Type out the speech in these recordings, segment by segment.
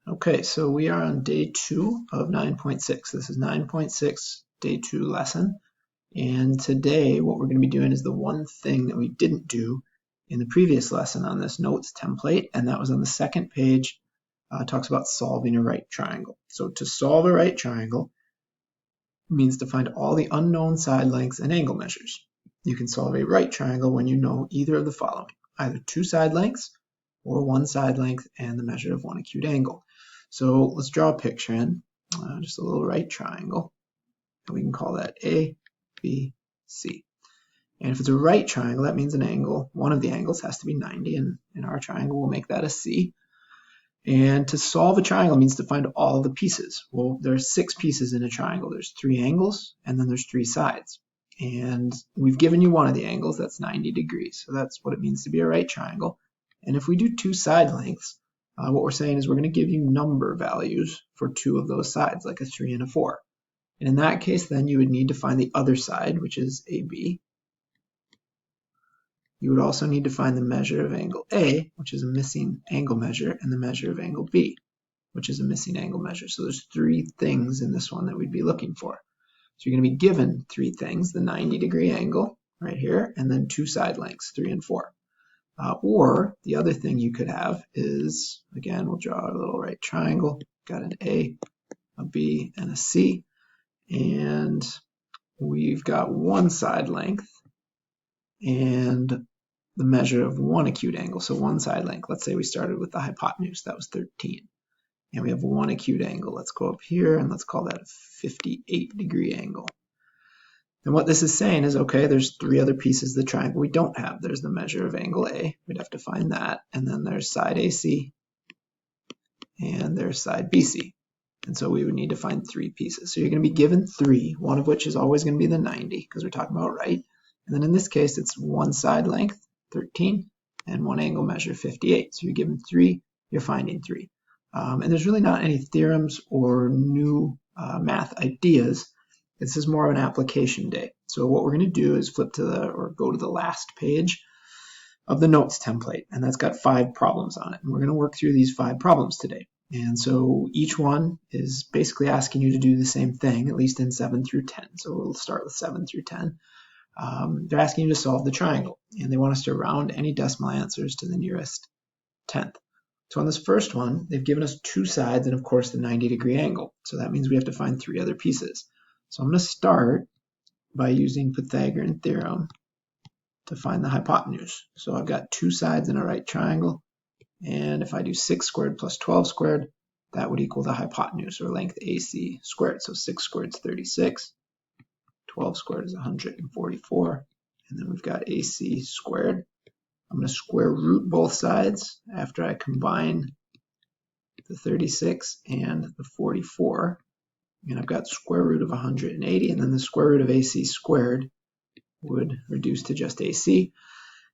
Okay, so we are on day 2 of 9.6. This is 9.6, day 2 lesson. And today what we're going to be doing is the one thing that we didn't do in the previous lesson on this notes template, and that was on the second page. It talks about solving a right triangle. So to solve a right triangle means to find all the unknown side lengths and angle measures. You can solve a right triangle when you know either of the following, either 2 side lengths or 1 side length and the measure of one acute angle. So let's draw a picture in, just a little right triangle, and we can call that A, B, C. And if it's a right triangle, that means an angle, one of the angles has to be 90, and in our triangle we'll make that a C. And to solve a triangle means to find all the pieces. Well, there are 6 pieces in a triangle. There's 3 angles, and then there's 3 sides. And we've given you one of the angles, that's 90 degrees. So that's what it means to be a right triangle. And if we do 2 side lengths, what we're saying is we're going to give you number values for 2 of those sides, like a 3 and a 4. And in that case, then you would need to find the other side, which is AB. You would also need to find the measure of angle A, which is a missing angle measure, and the measure of angle B, which is a missing angle measure. So there's 3 things in this one that we'd be looking for. So you're going to be given 3 things, the 90-degree angle right here, and then 2 side lengths, 3 and 4. Or the other thing you could have is, again, we'll draw a little right triangle, got an A, a B, and a C, and we've got 1 side length and the measure of 1 acute angle, so 1 side length. Let's say we started with the hypotenuse, that was 13. And we have 1 acute angle. Let's go up here and let's call that a 58-degree angle. And what this is saying is, okay, there's 3 other pieces of the triangle we don't have. There's the measure of angle A, we'd have to find that, and then there's side AC, and there's side BC. And so we would need to find 3 pieces. So you're going to be given 3, one of which is always going to be the 90, because we're talking about right. And then in this case, it's 1 side length, 13, and 1 angle measure, 58. So you're given 3, you're finding 3. And there's really not any theorems or new math ideas. This is more of an application day. So what we're going to do is flip to or go to the last page of the notes template, and that's got 5 problems on it. And we're going to work through these 5 problems today. And so each one is basically asking you to do the same thing, at least in 7 through 10. So we'll start with 7 through 10. They're asking you to solve the triangle, and they want us to round any decimal answers to the nearest tenth. So on this first one, they've given us 2 sides and, of course, the 90-degree angle. So that means we have to find 3 other pieces. So I'm going to start by using Pythagorean Theorem to find the hypotenuse. So I've got 2 sides in a right triangle, and if I do 6 squared plus 12 squared, that would equal the hypotenuse, or length AC squared. So 6 squared is 36, 12 squared is 144, and then we've got AC squared. I'm going to square root both sides after I combine the 36 and the 44. And I've got square root of 180, and then the square root of AC squared would reduce to just AC.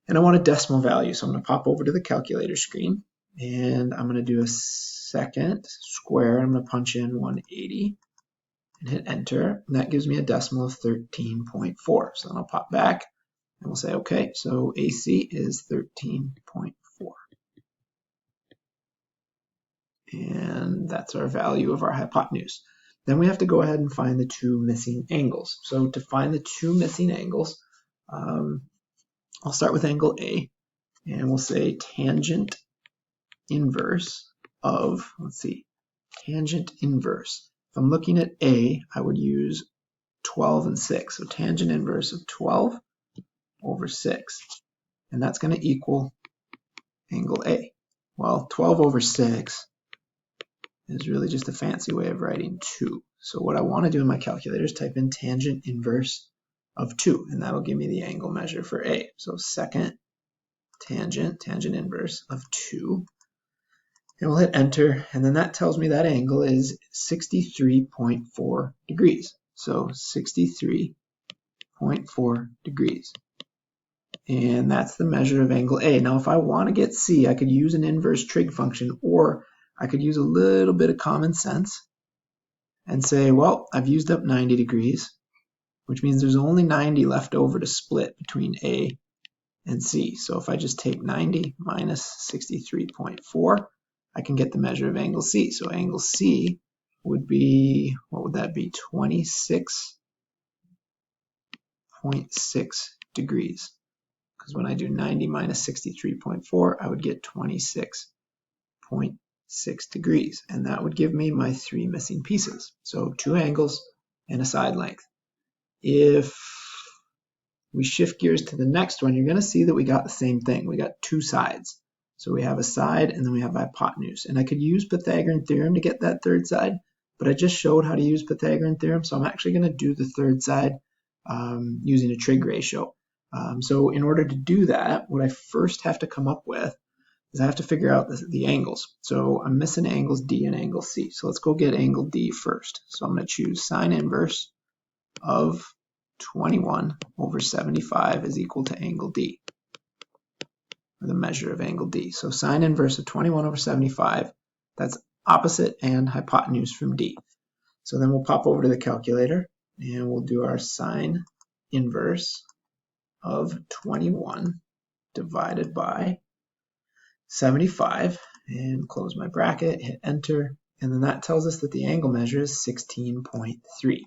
And I want a decimal value, so I'm going to pop over to the calculator screen, and I'm going to do a second square. I'm going to punch in 180 and hit enter, and that gives me a decimal of 13.4. So then I'll pop back, and we'll say, okay, so AC is 13.4. And that's our value of our hypotenuse. Then we have to go ahead and find the 2 missing angles. So to find the 2 missing angles, I'll start with angle A, and we'll say tangent inverse of, tangent inverse. If I'm looking at A, I would use 12 and 6. So tangent inverse of 12 over 6. And that's going to equal angle A. Well, 12 over 6 is really just a fancy way of writing 2. So what I want to do in my calculator is type in tangent inverse of 2, and that'll give me the angle measure for A. So second tangent inverse of 2, and we'll hit enter, and then that tells me that angle is 63.4 degrees. So 63.4 degrees. And that's the measure of angle A. Now if I want to get C, I could use an inverse trig function, or I could use a little bit of common sense and say, well, I've used up 90 degrees, which means there's only 90 left over to split between A and C. So if I just take 90 minus 63.4, I can get the measure of angle C. So angle C would be, what would that be? 26.6 degrees. Because when I do 90 minus 63.4, I would get 26.6 degrees. And that would give me my 3 missing pieces. So 2 angles and a side length. If we shift gears to the next one, you're going to see that we got the same thing. We got 2 sides. So we have a side and then we have hypotenuse. And I could use Pythagorean Theorem to get that third side, but I just showed how to use Pythagorean Theorem, so I'm actually going to do the third side using a trig ratio. So in order to do that, what I first have to come up with is I have to figure out the angles. So I'm missing angles D and angle C. So let's go get angle D first. So I'm going to choose sine inverse of 21 over 75 is equal to angle D, or the measure of angle D. So sine inverse of 21 over 75, that's opposite and hypotenuse from D. So then we'll pop over to the calculator and we'll do our sine inverse of 21 divided by 75 and close my bracket, hit enter, and then that tells us that the angle measure is 16.3.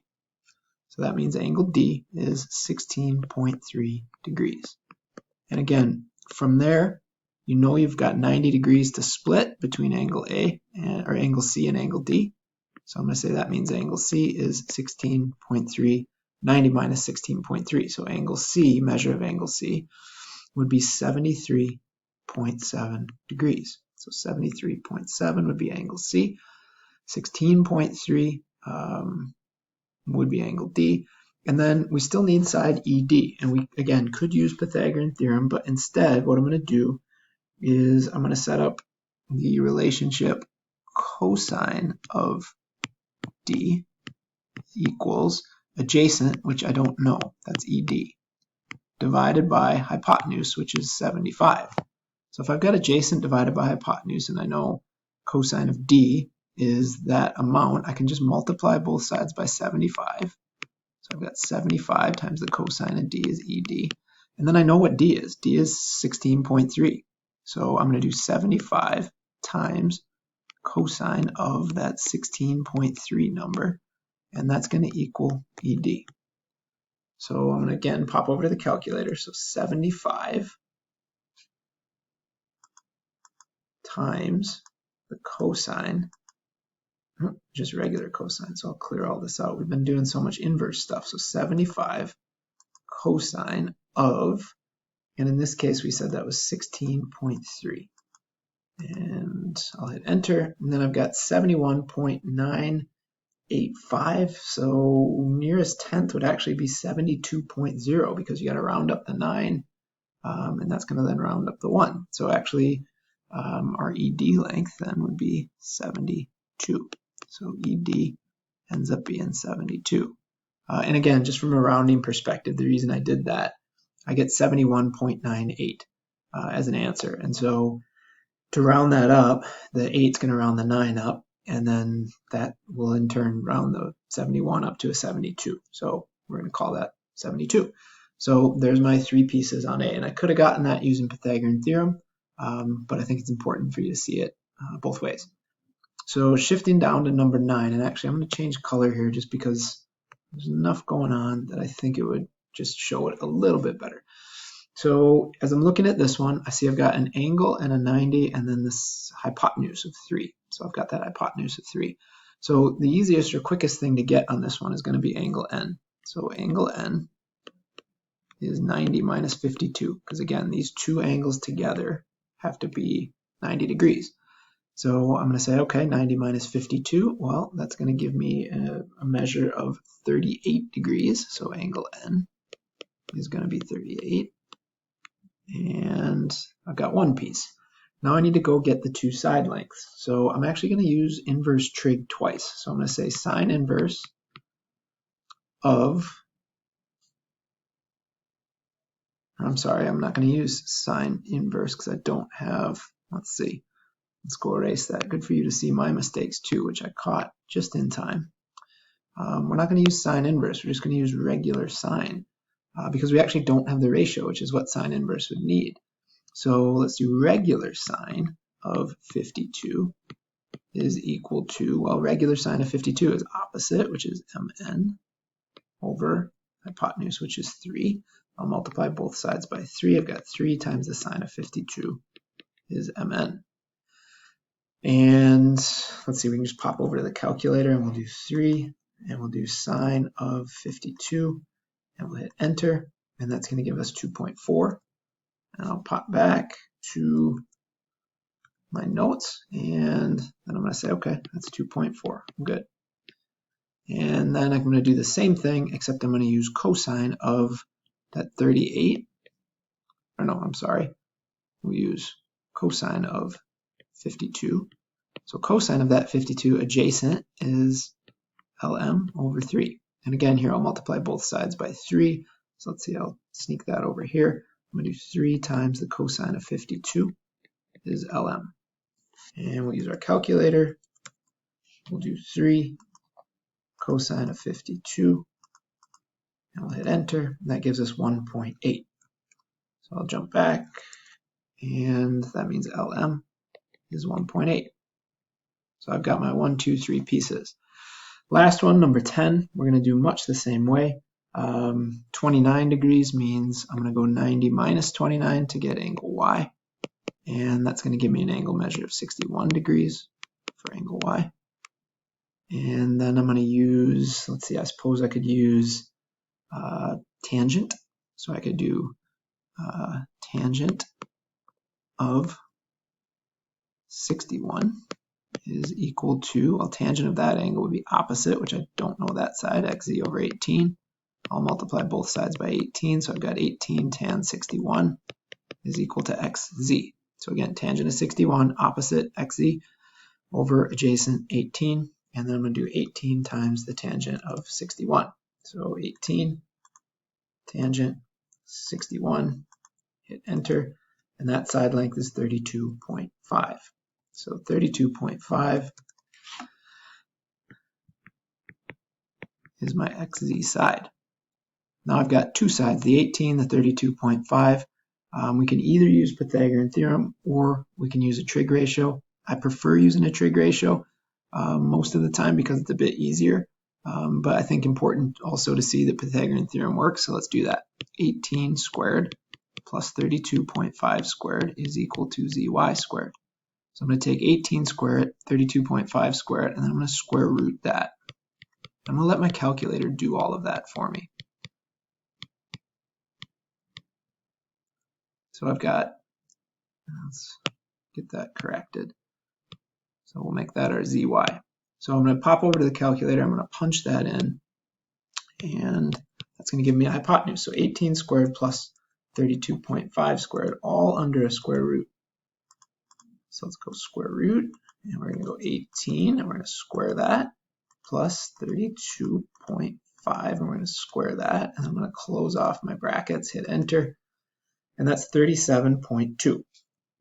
So that means angle D is 16.3 degrees. And again, from there, you know you've got 90 degrees to split between angle A or angle C and angle D. So I'm going to say that means angle C is 16.3, 90 minus 16.3. So angle C, measure of angle C, would be 73.7 degrees. So 73.7 would be angle C. 16.3 would be angle D. And then we still need side ED. And we, again, could use Pythagorean Theorem, but instead what I'm going to do is I'm going to set up the relationship cosine of D equals adjacent, which I don't know, that's ED, divided by hypotenuse, which is 75. So if I've got adjacent divided by hypotenuse, and I know cosine of D is that amount, I can just multiply both sides by 75. So I've got 75 times the cosine of D is ED. And then I know what D is. D is 16.3. So I'm going to do 75 times cosine of that 16.3 number, and that's going to equal ED. So I'm going to again pop over to the calculator. So 75 times the cosine, just regular cosine, so I'll clear all this out. We've been doing so much inverse stuff. So 75 cosine of, and in this case we said that was 16.3. And I'll hit enter, and then I've got 71.985, so nearest tenth would actually be 72.0 because you got to round up the 9, and that's going to then round up the 1. So actually our ED length then would be 72. So ED ends up being 72. And again, just from a rounding perspective, the reason I did that, I get 71.98 as an answer. And so to round that up, the 8's going to round the 9 up, and then that will in turn round the 71 up to a 72. So we're going to call that 72. So there's my 3 pieces on A, and I could have gotten that using Pythagorean Theorem, but I think it's important for you to see it both ways. So shifting down to number 9, and actually I'm going to change color here just because there's enough going on that I think it would just show it a little bit better. So as I'm looking at this one, I see I've got an angle and a 90 and then this hypotenuse of 3. So I've got that hypotenuse of 3. So the easiest or quickest thing to get on this one is going to be angle N. So angle N is 90 minus 52, because again, these 2 angles together have to be 90 degrees. So I'm going to say, okay, 90 minus 52, well, that's going to give me a measure of 38 degrees. So angle N is going to be 38. And I've got 1 piece. Now I need to go get the 2 side lengths. So I'm actually going to use inverse trig twice. So I'm going to say sine inverse of, I'm sorry, I'm not going to use sine inverse because I don't have, let's see, let's go erase that. Good for you to see my mistakes too, which I caught just in time. We're not going to use sine inverse, we're just going to use regular sine. Because we actually don't have the ratio, which is what sine inverse would need. So let's do regular sine of 52 is equal to, well, regular sine of 52 is opposite, which is mn, over hypotenuse, which is 3. I'll multiply both sides by 3. I've got 3 times the sine of 52 is mn. And let's see, we can just pop over to the calculator and we'll do 3, and we'll do sine of 52, and we'll hit enter, and that's going to give us 2.4. And I'll pop back to my notes, and then I'm going to say, okay, that's 2.4. I'm good. And then I'm going to do the same thing, except I'm going to use cosine of that 38. Or no, I'm sorry. We'll use cosine of 52. So cosine of that 52 adjacent is Lm over 3. And again, here I'll multiply both sides by 3. So let's see, I'll sneak that over here. I'm going to do 3 times the cosine of 52 is Lm. And we'll use our calculator. We'll do 3 cosine of 52. And we'll hit enter. And that gives us 1.8. So I'll jump back. And that means Lm is 1.8. So I've got my 1, 2, 3 pieces. Last one, number 10, we're going to do much the same way. 29 degrees means I'm going to go 90 minus 29 to get angle y. And that's going to give me an angle measure of 61 degrees for angle y. And then I'm going to use, let's see, I suppose I could use tangent. So I could do tangent of 61 is equal to, well, tangent of that angle would be opposite, which I don't know that side, xz over 18. I'll multiply both sides by 18, so I've got 18 tan 61 is equal to xz. So again, tangent of 61, opposite xz over adjacent 18, and then I'm going to do 18 times the tangent of 61. So 18 tangent 61, hit enter, and that side length is 32.5. So 32.5 is my xz side. Now I've got two sides, the 18, the 32.5. We can either use Pythagorean Theorem or we can use a trig ratio. I prefer using a trig ratio most of the time because it's a bit easier. But I think important also to see that Pythagorean Theorem works, so let's do that. 18 squared plus 32.5 squared is equal to zy squared. So I'm going to take 18 squared, 32.5 squared, and then I'm going to square root that. I'm going to let my calculator do all of that for me. So I've got, let's get that corrected. So we'll make that our zy. So I'm going to pop over to the calculator, I'm going to punch that in, and that's going to give me a hypotenuse. So 18 squared plus 32.5 squared, all under a square root. So let's go square root, and we're going to go 18, and we're going to square that, plus 32.5, and we're going to square that, and I'm going to close off my brackets, hit enter, and that's 37.2.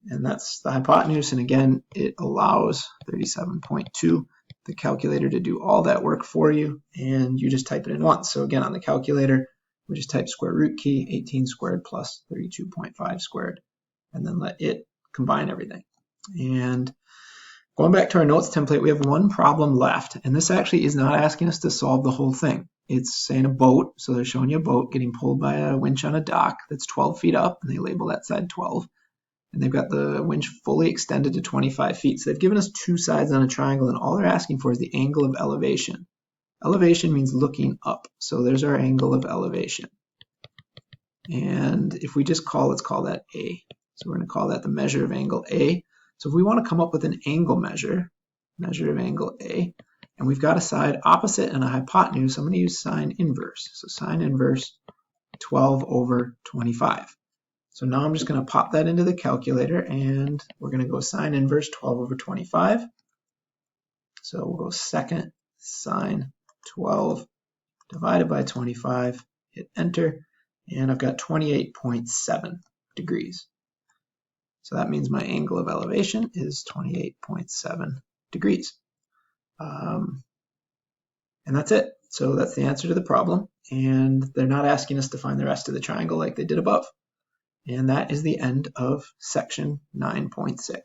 And that's the hypotenuse, and again, it allows 37.2, the calculator to do all that work for you, and you just type it in once. So again, on the calculator, we just type square root key, 18 squared plus 32.5 squared, and then let it combine everything. And going back to our notes template, we have one problem left, and this actually is not asking us to solve the whole thing. It's saying a boat, so they're showing you a boat getting pulled by a winch on a dock that's 12 feet up, and they label that side 12. And they've got the winch fully extended to 25 feet. So they've given us two sides on a triangle, and all they're asking for is the angle of elevation. Elevation means looking up, so there's our angle of elevation. And if we just let's call that A. So we're going to call that the measure of angle A. So if we want to come up with an angle measure of angle A, and we've got a side opposite and a hypotenuse, I'm going to use sine inverse. So sine inverse 12 over 25. So now I'm just going to pop that into the calculator, and we're going to go sine inverse 12 over 25. So we'll go second sine 12 divided by 25, hit enter, and I've got 28.7 degrees. So that means my angle of elevation is 28.7 degrees. And that's it. So that's the answer to the problem. And they're not asking us to find the rest of the triangle like they did above. And that is the end of section 9.6.